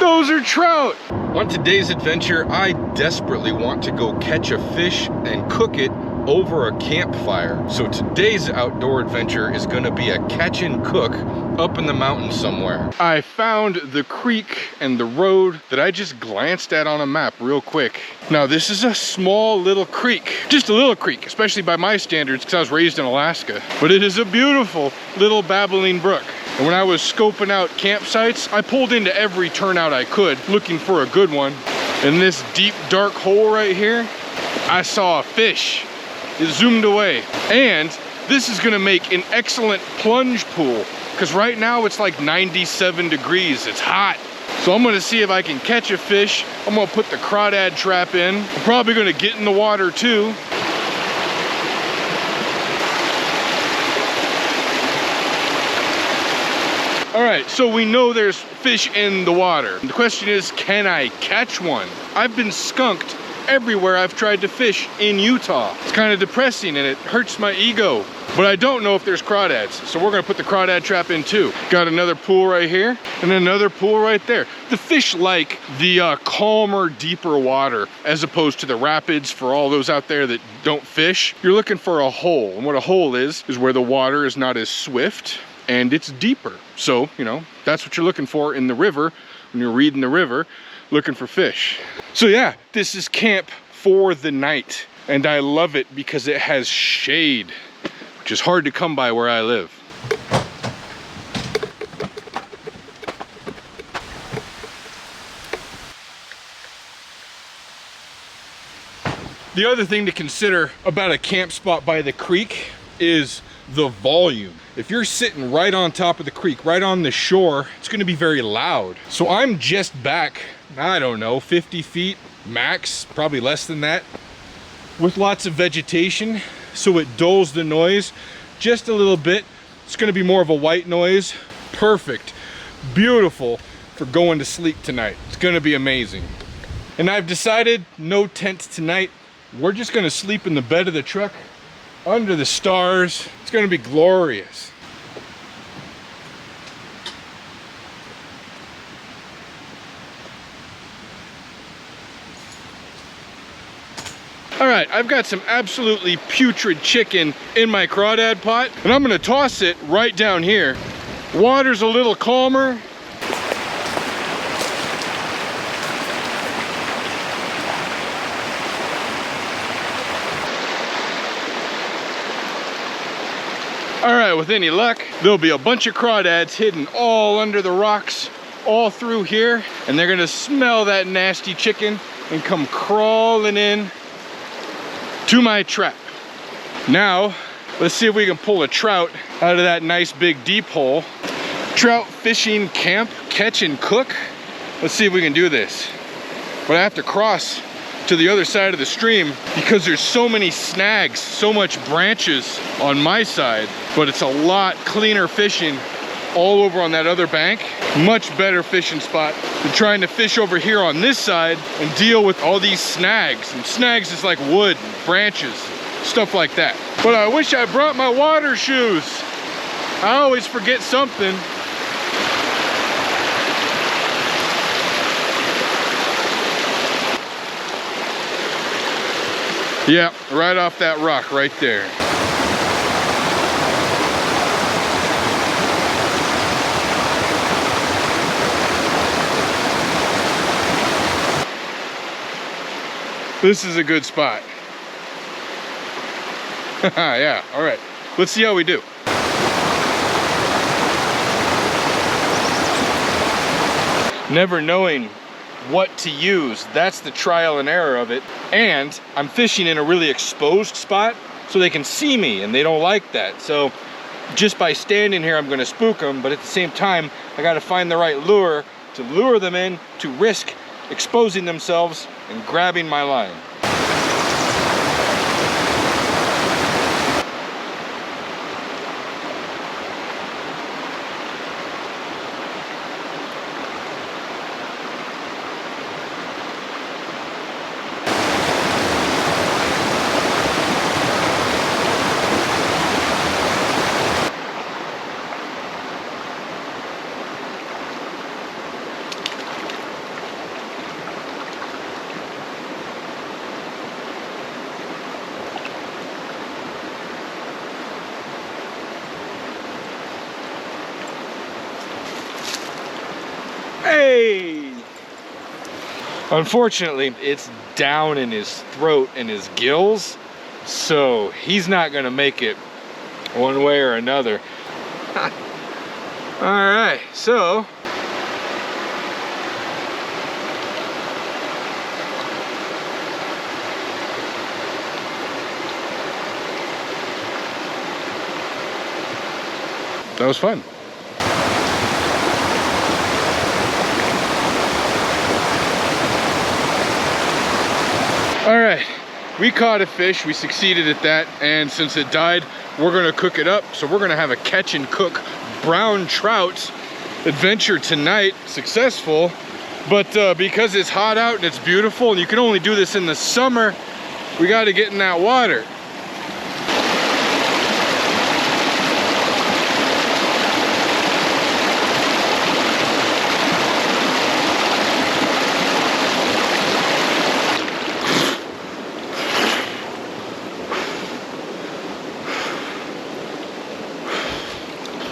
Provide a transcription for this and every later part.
Those are trout. On today's adventure, I desperately want to go catch a fish and cook it over a campfire. So today's outdoor adventure is gonna be a catch and cook up in the mountains somewhere. I found the creek and the road that I just glanced at on a map real quick. Now this is a small little creek, just a little creek, especially by my standards because I was raised in Alaska. But it is a beautiful little babbling brook. And when I was scoping out campsites, I pulled into every turnout I could, looking for a good one. In this deep, dark hole right here, I saw a fish. It zoomed away. And this is gonna make an excellent plunge pool because right now it's like 97 degrees, it's hot. So I'm gonna see if I can catch a fish. I'm gonna put the crawdad trap in. I'm probably gonna get in the water too. All right, so we know there's fish in the water. The question is, can I catch one? I've been skunked everywhere I've tried to fish in Utah. It's kind of depressing and it hurts my ego. But I don't know if there's crawdads, so we're gonna put the crawdad trap in too. Got another pool right here and another pool right there. The fish like the calmer, deeper water as opposed to the rapids. For all those out there that don't fish, you're looking for a hole. And what a hole is where the water is not as swift and it's deeper. So, you know, that's what you're looking for in the river when you're reading the river, looking for fish. So yeah, this is camp for the night. And I love it because it has shade, which is hard to come by where I live. The other thing to consider about a camp spot by the creek is the volume. If you're sitting right on top of the creek, right on the shore, it's gonna be very loud. So I'm just back, I don't know, 50 feet max, probably less than that, with lots of vegetation, so it dulls the noise just a little bit. It's gonna be more of a white noise. Perfect, beautiful for going to sleep tonight. It's gonna be amazing. And I've decided no tent tonight. We're just gonna sleep in the bed of the truck under the stars. It's gonna be glorious. All right, I've got some absolutely putrid chicken in my crawdad pot, and I'm gonna toss it right down here. Water's a little calmer. All right, with any luck, there'll be a bunch of crawdads hidden all under the rocks, all through here, and they're gonna smell that nasty chicken and come crawling in to my trap. Now, let's see if we can pull a trout out of that nice big deep hole. Trout fishing camp, catch and cook. Let's see if we can do this. But I have to cross to the other side of the stream because there's so many snags, so much branches on my side, but it's a lot cleaner fishing all over on that other bank. Much better fishing spot than trying to fish over here on this side and deal with all these snags. And snags is like wood, branches, stuff like that. But I wish I brought my water shoes. I always forget something. Yeah, right off that rock right there. This is a good spot. Yeah, all right. Let's see how we do. Never knowing what to use, that's the trial and error of it. And I'm fishing in a really exposed spot so they can see me, and they don't like that. So just by standing here, I'm gonna spook them, but at the same time, I gotta find the right lure to lure them in, to risk exposing themselves and grabbing my line. Hey! Unfortunately, it's down in his throat and his gills, so he's not gonna make it one way or another. All right, so that was fun. All right, we caught a fish, we succeeded at that, and since it died, we're gonna cook it up. So we're gonna have a catch and cook brown trout adventure tonight, successful. But because it's hot out and it's beautiful, and you can only do this in the summer, we gotta get in that water.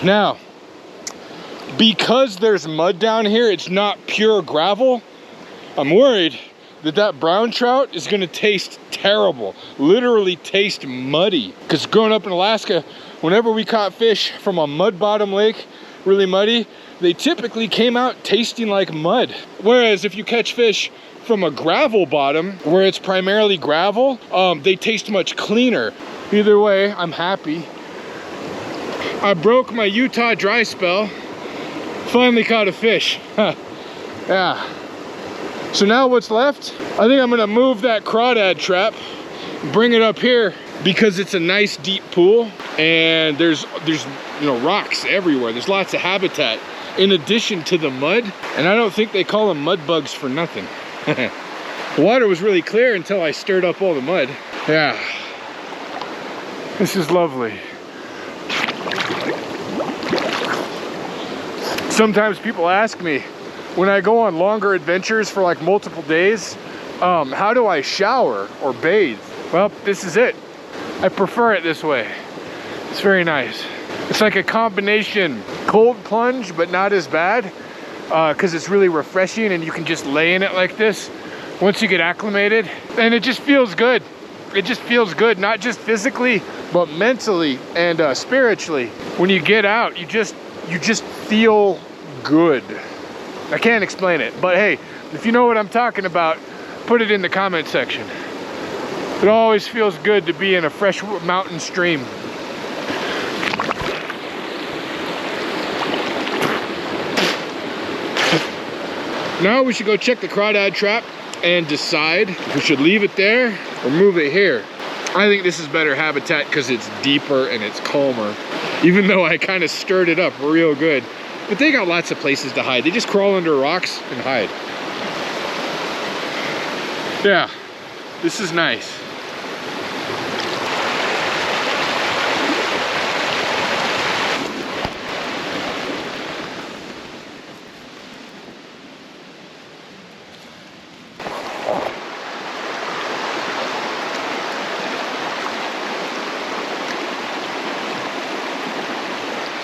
Now, because there's mud down here, it's not pure gravel. I'm worried that that brown trout is gonna taste terrible, literally taste muddy. Because growing up in Alaska, whenever we caught fish from a mud bottom lake, really muddy, they typically came out tasting like mud. Whereas if you catch fish from a gravel bottom, where it's primarily gravel, they taste much cleaner. Either way, I'm happy. I broke my Utah dry spell. Finally caught a fish. Yeah. So now what's left? I think I'm gonna move that crawdad trap, bring it up here because it's a nice deep pool and there's rocks everywhere. There's lots of habitat in addition to the mud, and I don't think they call them mud bugs for nothing. The water was really clear until I stirred up all the mud. Yeah. This is lovely. Sometimes people ask me when I go on longer adventures for like multiple days, how do I shower or bathe? Well, this is it. I prefer it this way. It's very nice. It's like a combination cold plunge, but not as bad, because it's really refreshing and you can just lay in it like this once you get acclimated. And it just feels good. It just feels good, not just physically, but mentally and spiritually. When you get out, you just feel good. I can't explain it, but hey, if you know what I'm talking about, put it in the comment section. It always feels good to be in a fresh mountain stream. Now we should go check the crawdad trap and decide if we should leave it there or move it here. I think this is better habitat because it's deeper and it's calmer, even though I kind of stirred it up real good. But they got lots of places to hide. They just crawl under rocks and hide. Yeah, this is nice.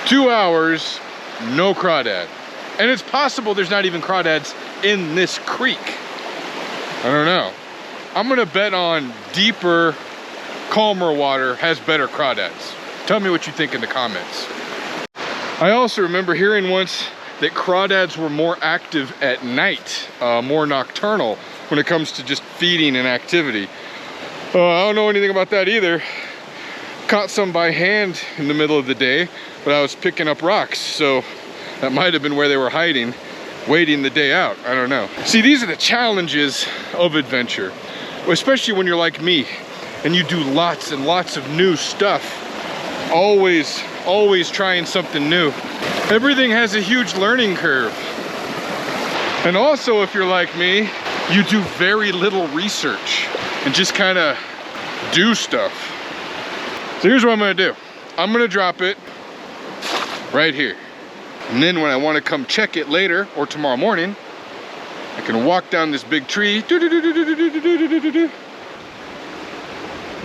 Two hours, no crawdad. And it's possible there's not even crawdads in this creek. I don't know. I'm gonna bet on deeper, calmer water has better crawdads. Tell me what you think in the comments. I also remember hearing once that crawdads were more active at night, more nocturnal when it comes to just feeding and activity. I don't know anything about that either. Caught some by hand in the middle of the day, but I was picking up rocks, so that might have been where they were hiding, waiting the day out. I don't know. See, these are the challenges of adventure, especially when you're like me and you do lots and lots of new stuff. Always trying something new. Everything has a huge learning curve. And also, if you're like me, you do very little research and just kind of do stuff. So here's what I'm gonna do. I'm gonna drop it right here. And then when I wanna come check it later or tomorrow morning, I can walk down this big tree and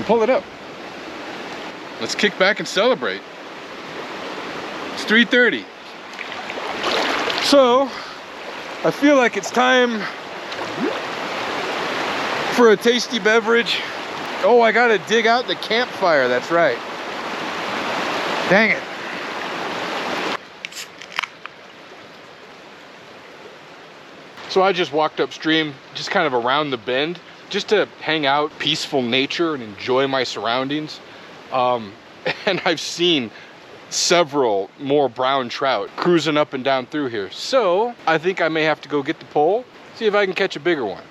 pull it up. Let's kick back and celebrate. It's 3:30. So I feel like it's time for a tasty beverage. Oh, I gotta dig out the campfire, that's right. Dang it. So I just walked upstream, just kind of around the bend, just to hang out, peaceful nature, and enjoy my surroundings. And I've seen several more brown trout cruising up and down through here. So I think I may have to go get the pole, see if I can catch a bigger one.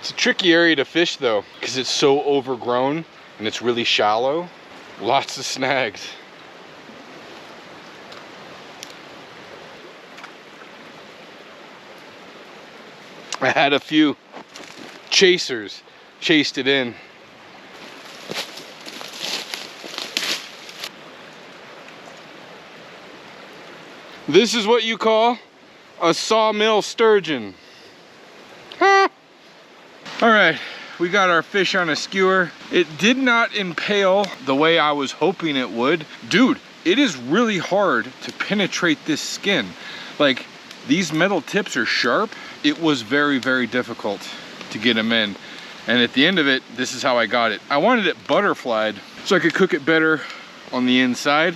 It's a tricky area to fish though, because it's so overgrown and it's really shallow. Lots of snags. I had a few chasers chased it in. This is what you call a sawmill sturgeon. Ha! All right, we got our fish on a skewer. It did not impale the way I was hoping it would. Dude, it is really hard to penetrate this skin. Like, these metal tips are sharp. It was very, very difficult to get them in. And at the end of it, this is how I got it. I wanted it butterflied so I could cook it better on the inside.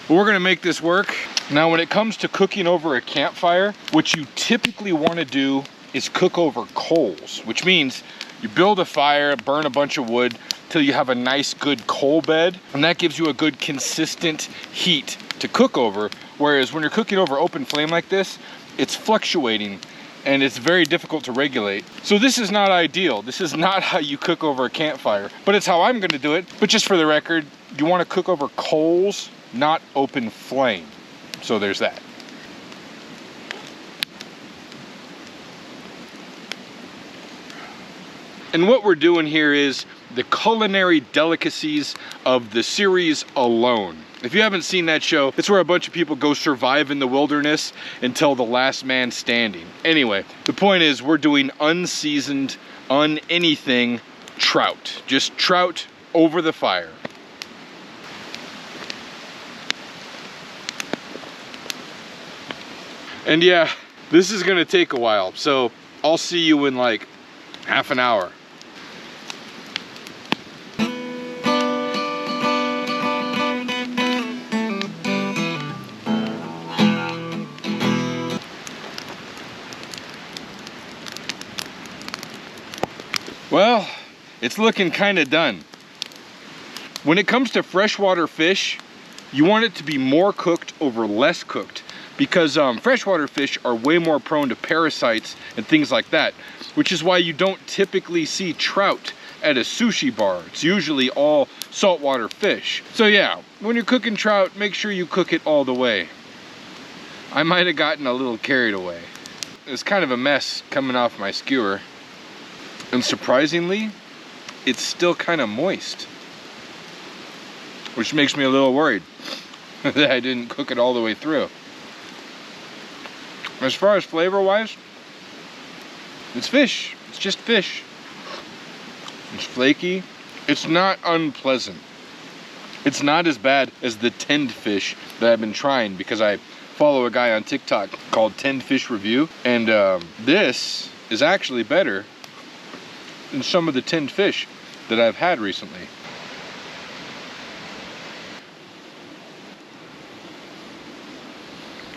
But we're gonna make this work. Now, when it comes to cooking over a campfire, what you typically wanna do is cook over coals, which means you build a fire, burn a bunch of wood till you have a nice, good coal bed. And that gives you a good, consistent heat to cook over. Whereas when you're cooking over open flame like this, it's fluctuating and it's very difficult to regulate. So this is not ideal. This is not how you cook over a campfire, but it's how I'm gonna do it. But just for the record, you wanna cook over coals, not open flame. So there's that. And what we're doing here is the culinary delicacies of the series Alone. If you haven't seen that show, it's where a bunch of people go survive in the wilderness until the last man standing. Anyway, the point is we're doing unseasoned, anything trout. Just trout over the fire. And yeah, this is gonna take a while, so I'll see you in like half an hour. Well, it's looking kind of done. When it comes to freshwater fish, you want it to be more cooked over less cooked, because freshwater fish are way more prone to parasites and things like that, which is why you don't typically see trout at a sushi bar. It's usually all saltwater fish. So yeah, when you're cooking trout, make sure you cook it all the way. I might have gotten a little carried away. It's kind of a mess coming off my skewer. And surprisingly, it's still kind of moist, which makes me a little worried that I didn't cook it all the way through. As far as flavor-wise, it's fish. It's just fish. It's flaky. It's not unpleasant. It's not as bad as the tinned fish that I've been trying, because I follow a guy on TikTok called Tinned Fish Review, and this is actually better than some of the tinned fish that I've had recently.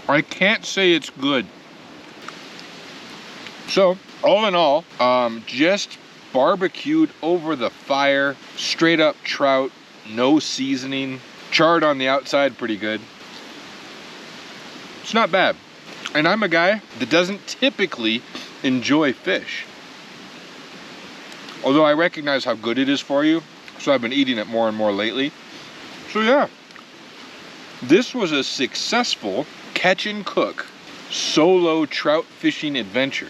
I can't say it's good. So, all in all, just barbecued over the fire, straight up trout, no seasoning, charred on the outside pretty good. It's not bad. And I'm a guy that doesn't typically enjoy fish, although I recognize how good it is for you, so I've been eating it more and more lately. So yeah, this was a successful catch and cook solo trout fishing adventure.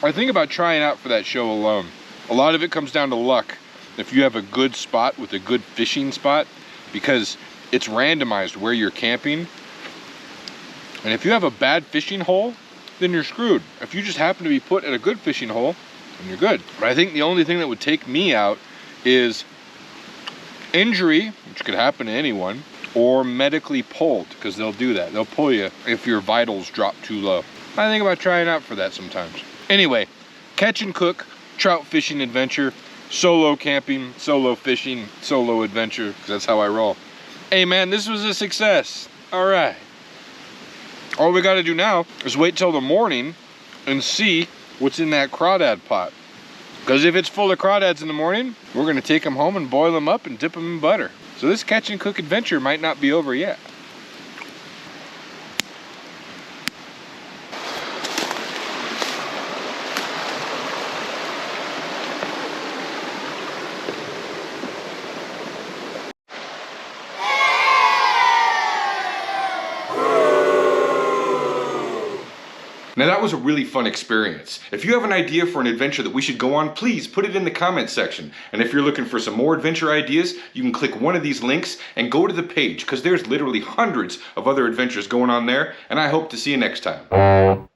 I think about trying out for that show Alone. A lot of it comes down to luck. If you have a good spot with a good fishing spot, because it's randomized where you're camping. And if you have a bad fishing hole, then you're screwed. If you just happen to be put at a good fishing hole, then you're good. But I think the only thing that would take me out is injury, which could happen to anyone, or medically pulled, because they'll do that. They'll pull you if your vitals drop too low. I think about trying out for that sometimes. Anyway, catch and cook, trout fishing adventure, solo camping, solo fishing, solo adventure, because that's how I roll. Hey man, this was a success. All right. All we got to do now is wait till the morning and see what's in that crawdad pot. Because if it's full of crawdads in the morning, we're going to take them home and boil them up and dip them in butter. So this catch and cook adventure might not be over yet. Now that was a really fun experience. If you have an idea for an adventure that we should go on, please put it in the comment section. And if you're looking for some more adventure ideas, you can click one of these links and go to the page, because there's literally hundreds of other adventures going on there, and I hope to see you next time.